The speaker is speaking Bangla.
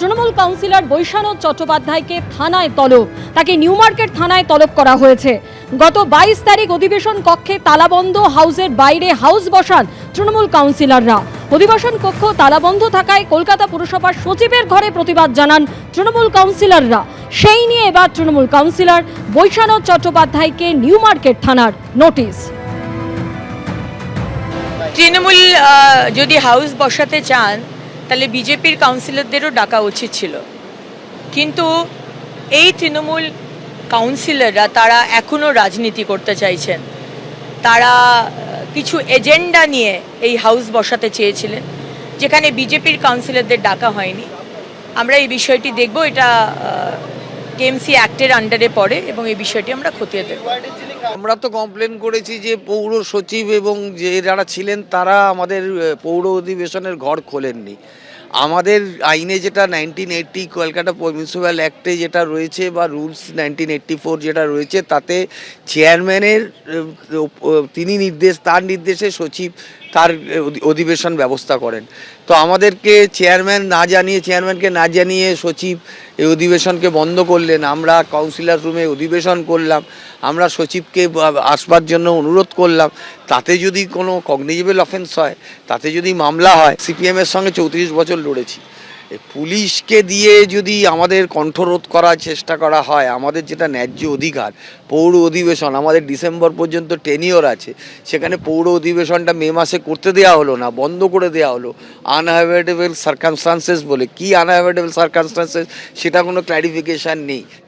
তৃণমূল কাউন্সিলর বৈশানব চট্টোপাধ্যায়কে থানায় তলব, তাকে নিউ মার্কেট থানায় তলব করা হয়েছে। গত 22 তারিখ অধিবেশন কক্ষে তালাবন্ধ হাউসের বাইরে হাউস বসান তৃণমূল কাউন্সিলররা। অধিবেশন কক্ষ তালাবন্ধ থাকায় কলকাতা পুরসভার সচিবের ঘরে প্রতিবাদ জানান তৃণমূল কাউন্সিলররা। সেই নিয়ে এবার তৃণমূল কাউন্সিলর বৈশানব চট্টোপাধ্যায়কে নিউ মার্কেট থানার নোটিশ। তৃণমূল যদি হাউস বসাতে চান তাহলে বিজেপির কাউন্সিলরদেরও ডাকা উচিত ছিল, কিন্তু এই তৃণমূল কাউন্সিলররা তারা এখনও রাজনীতি করতে চাইছেন। তারা কিছু এজেন্ডা নিয়ে এই হাউস বসাতে চেয়েছিলেন, যেখানে বিজেপির কাউন্সিলরদের ডাকা হয়নি। আমরা এই বিষয়টি দেখব, এটা কেএমসি অ্যাক্টের আন্ডারে পড়ে এবং এই বিষয়টি আমরা খতিয়ে দেখব। আমরা তো কমপ্লেন করেছি যে পৌর সচিব এবং যে যারা ছিলেন তারা আমাদের পৌর অধিবেশনের ঘর খোলেননি। আমাদের আইনে যেটা 1980 কলকাতা মিউনিসিপ্যাল অ্যাক্টে যেটা রয়েছে বা রুলস 1984 যেটা রয়েছে, তাতে চেয়ারম্যানের তার নির্দেশে সচিব তার অধিবেশন ব্যবস্থা করেন। তো আমাদেরকে চেয়ারম্যানকে না জানিয়ে সচিব এই অধিবেশনকে বন্ধ করলেন। আমরা কাউন্সিলর রুমে অধিবেশন করলাম, আমরা সচিবকে আসবার জন্য অনুরোধ করলাম। তাতে যদি কোনো কগনিজেবল অফেন্স হয়, তাতে যদি মামলা হয়, সিপিএমের সঙ্গে 34 বছর লড়েছি। পুলিশকে দিয়ে যদি আমাদের কণ্ঠরোধ করার চেষ্টা করা হয়, আমাদের যেটা ন্যায্য অধিকার, পৌর অধিবেশন আমাদের ডিসেম্বর পর্যন্ত টেনিওর আছে, সেখানে পৌর অধিবেশনটা মে মাসে করতে দেওয়া হলো না, বন্ধ করে দেওয়া হলো আনঅ্যাভয়েডেবল সার্কামস্টান্সেস বলে। কি আনঅ্যাভয়েডেবল সার্কামস্টান্সেস সেটা কোনো ক্ল্যারিফিকেশান নেই।